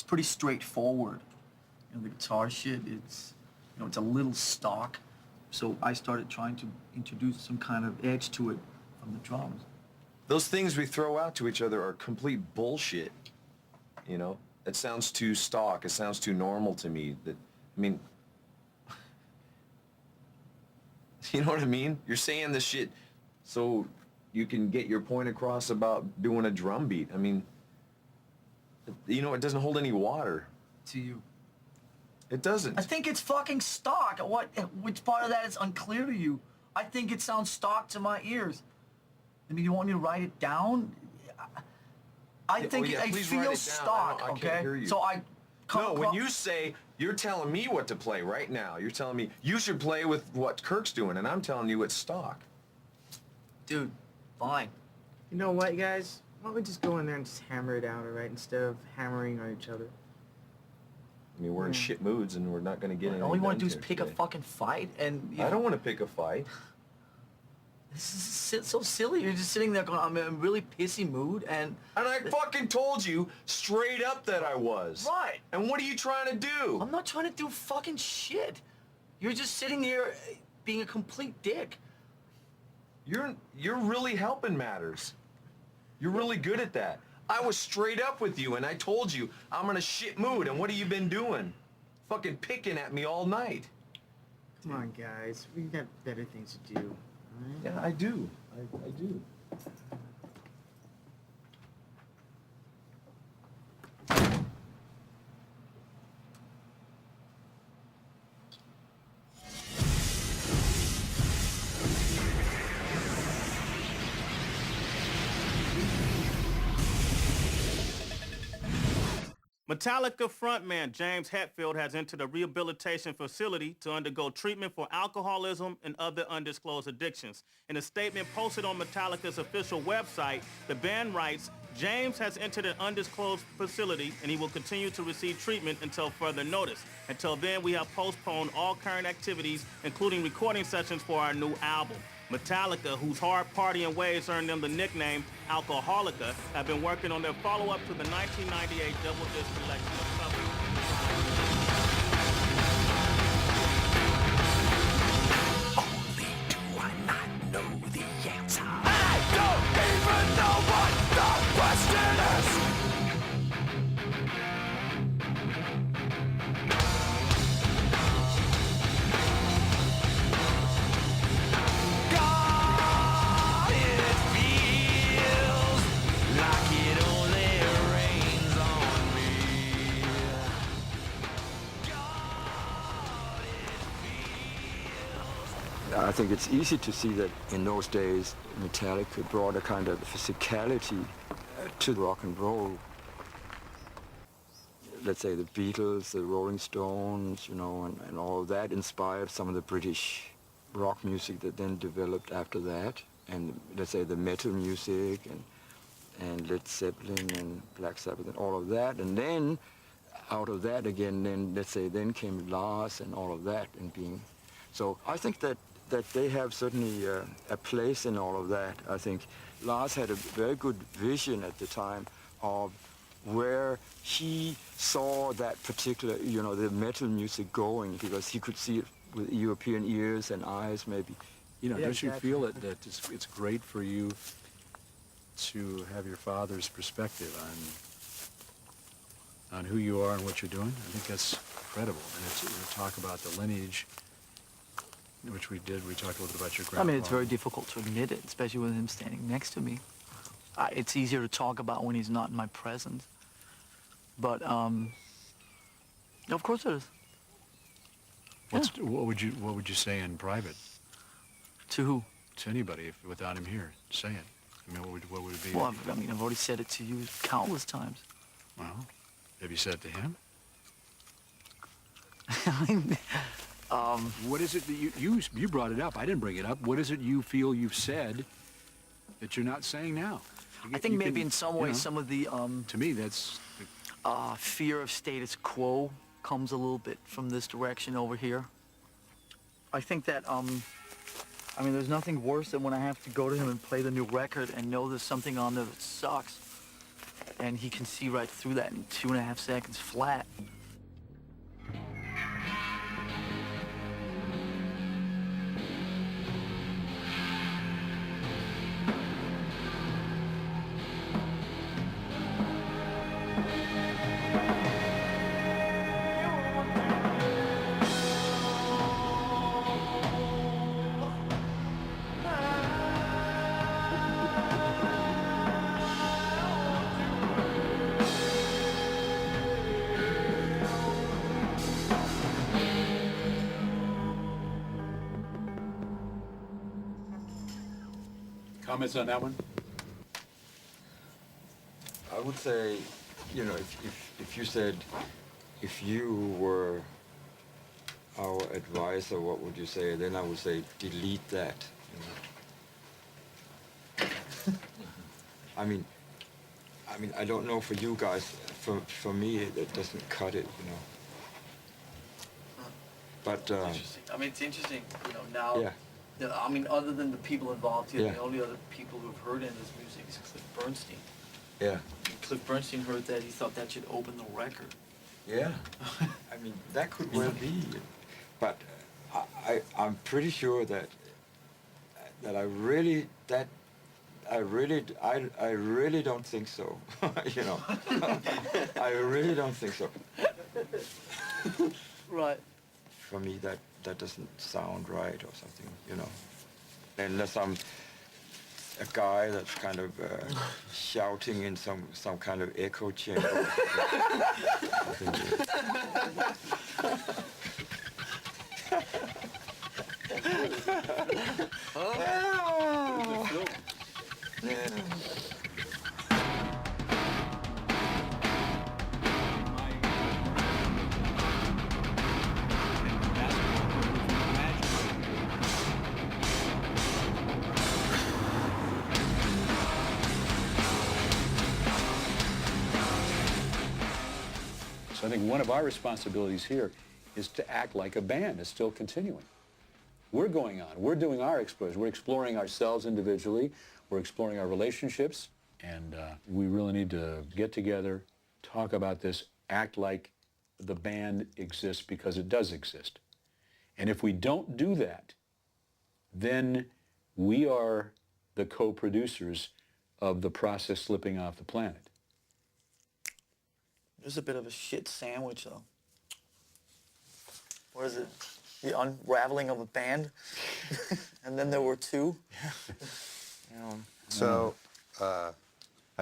pretty straightforward. You know, the guitar shit, it's, you know, it's a little stock. So I started trying to introduce some kind of edge to it from the drums. Those things we throw out to each other are complete bullshit. You know, it sounds too stock. It sounds too normal to me. That, I mean, you know what I mean? You're saying this shit so you can get your point across about doing a drum beat. I mean, you know, it doesn't hold any water. To you. It doesn't. I think it's fucking stock. Which part of that is unclear to you? I think it sounds stock to my ears. I mean, you want me to write it down? I think it feels stock, I okay? can't hear you. So I No, when you say, you're telling me what to play right now. You're telling me you should play with what Kirk's doing, and I'm telling you it's stock. Dude, fine. You know what, guys? Why don't we just go in there and just hammer it out, all right? Instead of hammering on each other. I mean, we're in shit moods, and we're not going to get anything All you want done to do is pick today. a fucking fight, and... I don't want to pick a fight. This is so silly. You're just sitting there going, I'm in a really pissy mood, and... And I fucking told you straight up that I was. Right. And what are you trying to do? I'm not trying to do fucking shit. You're just sitting here being a complete dick. You're really helping matters. You're really good at that. I was straight up with you, and I told you I'm in a shit mood, and what have you been doing? Fucking picking at me all night. Come on, guys. We got better things to do, all right? Yeah, I do. I do. Metallica frontman James Hetfield has entered a rehabilitation facility to undergo treatment for alcoholism and other undisclosed addictions. In a statement posted on Metallica's official website, the band writes, James has entered an undisclosed facility and he will continue to receive treatment until further notice. Until then, we have postponed all current activities, including recording sessions for our new album. Metallica, whose hard partying ways earned them the nickname Alcoholica, have been working on their follow-up to the 1998 double disc collection of covers. Only do I not know the answer. I don't even know what the question is. God, it feels like it only rains on me. God, it feels. I think it's easy to see that in those days, Metallica brought a kind of physicality to rock and roll. Let's say the Beatles, the Rolling Stones, you know, and all of that inspired some of the British rock music that then developed after that. And let's say the metal music and Led Zeppelin and Black Sabbath and all of that. And then out of that again, then let's say then came Lars and all of that and being. So I think that they have certainly a place in all of that. I think Lars had a very good vision at the time of where he saw that particular, you know, the metal music going, because he could see it with European ears and eyes maybe. You know, Yeah, don't you exactly. feel that it's great for you to have your father's perspective on who you are and what you're doing? I think that's incredible. And it's, you know, talk about the lineage, which we did. We talked a little bit about your grandpa. I mean, it's very difficult to admit it, especially with him standing next to me. It's easier to talk about when he's not in my presence. But, of course it is. What would you say in private To who? to anybody without him here? Say it. I mean, what would it be? Well, I've already said it to you countless times. Well, have you said it to him? What is it that you brought it up? I didn't bring it up. What is it you feel you've said that you're not saying now? I think maybe in some ways some of the To me, that's fear of status quo comes a little bit from this direction over here. I think that, I mean, there's nothing worse than when I have to go to him and play the new record and know there's something on there that sucks. and he can see right through that in 2.5 seconds flat. Comments on that one? I would say, you know, if you said, if you were our advisor, what would you say? Then I would say, delete that. You know? I mean, I don't know for you guys. For me, it doesn't cut it, you know. But Interesting. I mean, it's interesting, you know, now. yeah. I mean, other than the people involved here, Yeah. the only other people who've heard any of this music is Cliff Bernstein. Yeah. And Cliff Bernstein heard that, he thought that should open the record. Yeah. I mean, that could well be. But I'm pretty sure that I really don't think so. You know. I really don't think so. Right. For me, that doesn't sound right or something, you know. Unless I'm a guy that's kind of shouting in some kind of echo chamber. I think So I think one of our responsibilities here is to act like a band is still continuing. We're going on. We're doing our exploration. We're exploring ourselves individually. We're exploring our relationships. And we really need to get together, talk about this, act like the band exists because it does exist. And if we don't do that, then we are the co-producers of the process slipping off the planet. It was a bit of a shit sandwich, though. What is it? The unraveling of a band? And then there were two? You know, So, a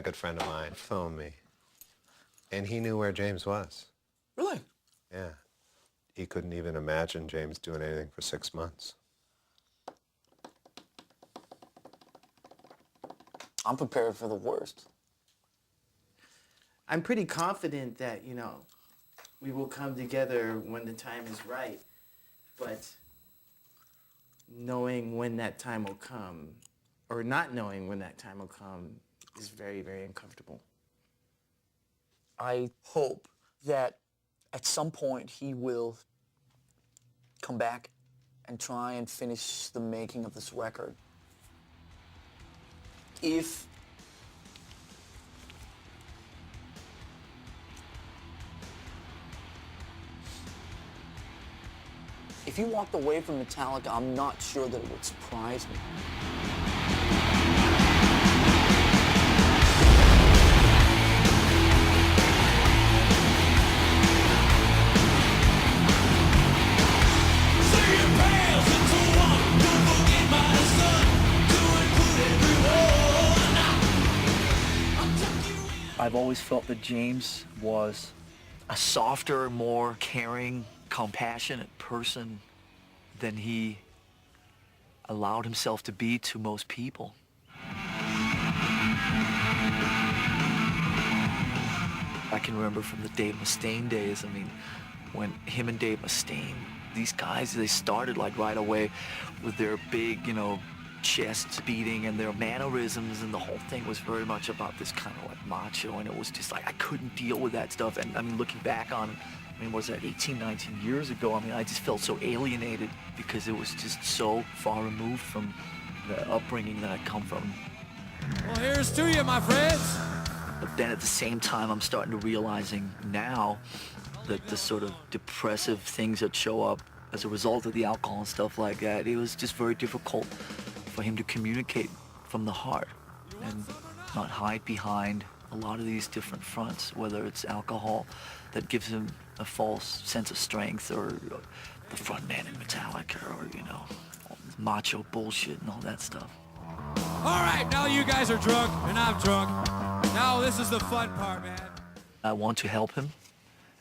good friend of mine phoned me, and he knew where James was. really? Yeah. He couldn't even imagine James doing anything for 6 months. I'm prepared for the worst. I'm pretty confident that, you know, we will come together when the time is right. But knowing when that time will come, or not knowing when that time will come, is very, very uncomfortable. I hope that at some point he will come back and try and finish the making of this record. If he walked away from Metallica, I'm not sure that it would surprise me. I've always felt that James was a softer, more caring, compassionate person than he allowed himself to be to most people. I can remember from the Dave Mustaine days, I mean, when him and Dave Mustaine, these guys, they started like right away with their big, you know, chests beating and their mannerisms, and the whole thing was very much about this kind of like macho, and it was just like I couldn't deal with that stuff. And I mean, looking back on it, I mean, was that 18, 19 years ago? I mean, I just felt so alienated because it was just so far removed from the upbringing that I come from. Well, here's to you, my friends. But then at the same time, I'm starting to realizing now that the sort of depressive things that show up as a result of the alcohol and stuff like that, it was just very difficult for him to communicate from the heart and not hide behind a lot of these different fronts, whether it's alcohol that gives him a false sense of strength, or the front man in Metallica, or, you know, macho bullshit and all that stuff. All right, now you guys are drunk and I'm drunk. Now this is the fun part, man. I want to help him.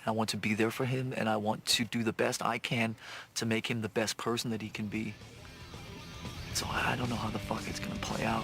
I want to be there for him, and I want to do the best I can to make him the best person that he can be. So I don't know how the fuck it's gonna play out.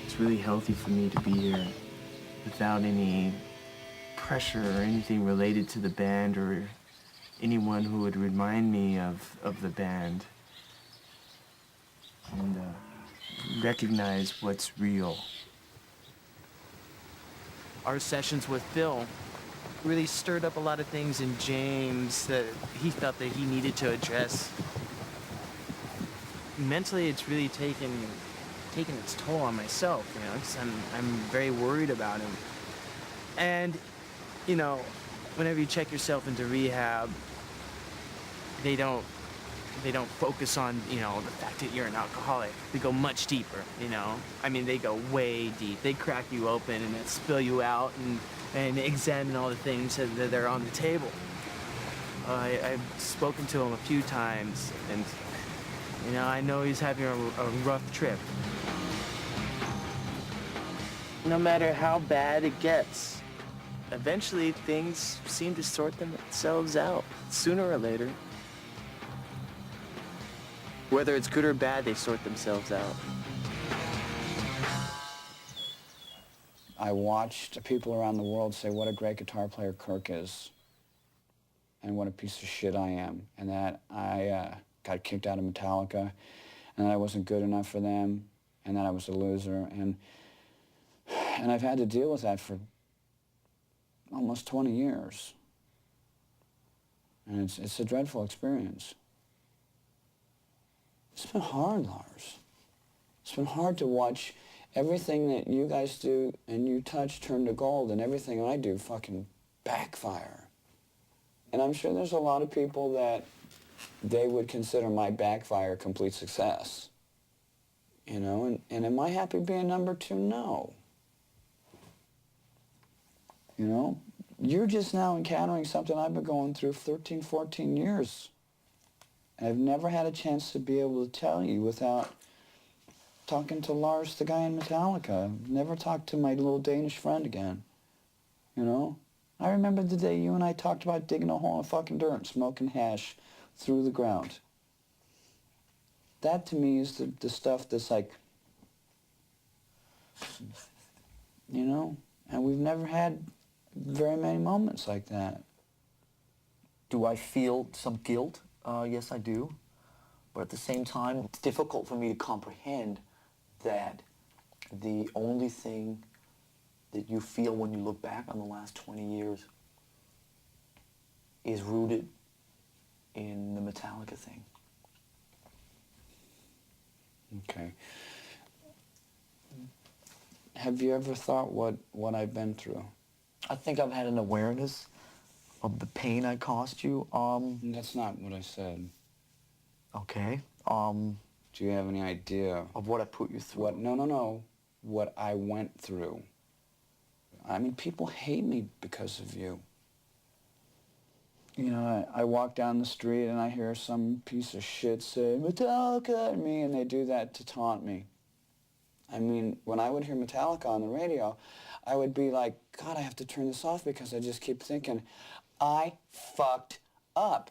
It's really healthy for me to be here without any pressure or anything related to the band or anyone who would remind me of the band, and recognize what's real. Our sessions with Phil really stirred up a lot of things in James that he felt that he needed to address. Mentally, it's really taken its toll on myself, you know, 'cause I'm very worried about him. And, you know, whenever you check yourself into rehab, they don't focus on, you know, the fact that you're an alcoholic. They go much deeper, you know. I mean, they go way deep. They crack you open and spill you out and examine all the things that are on the table. I've spoken to him a few times, and, you know, I know he's having a rough trip. No matter how bad it gets, eventually things seem to sort themselves out, sooner or later. Whether it's good or bad, they sort themselves out. I watched people around the world say what a great guitar player Kirk is, and what a piece of shit I am, and that I got kicked out of Metallica, and that I wasn't good enough for them, and that I was a loser, and I've had to deal with that for almost 20 years. And it's a dreadful experience. It's been hard, Lars. It's been hard to watch everything that you guys do and you touch turn to gold, and everything I do fucking backfire. And I'm sure there's a lot of people that they would consider my backfire complete success. You know, and am I happy being number 2? No. You know, you're just now encountering something I've been going through 13, 14 years. And I've never had a chance to be able to tell you without talking to Lars, the guy in Metallica. I've never talked to my little Danish friend again. You know? I remember the day you and I talked about digging a hole in fucking dirt and smoking hash through the ground. That to me is the stuff that's like, you know? And we've never had very many moments like that. Do I feel some guilt? Yes, I do. But at the same time, it's difficult for me to comprehend that the only thing that you feel when you look back on the last 20 years is rooted in the Metallica thing. Okay. Have you ever thought what I've been through? I think I've had an awareness of the pain I caused you. That's not what I said. Okay. Do you have any idea Of what I put you through? No. What I went through. I mean, people hate me because of you. You know, I walk down the street and I hear some piece of shit say, Metallica at me, and they do that to taunt me. I mean, when I would hear Metallica on the radio, I would be like, God, I have to turn this off because I just keep thinking, I fucked up.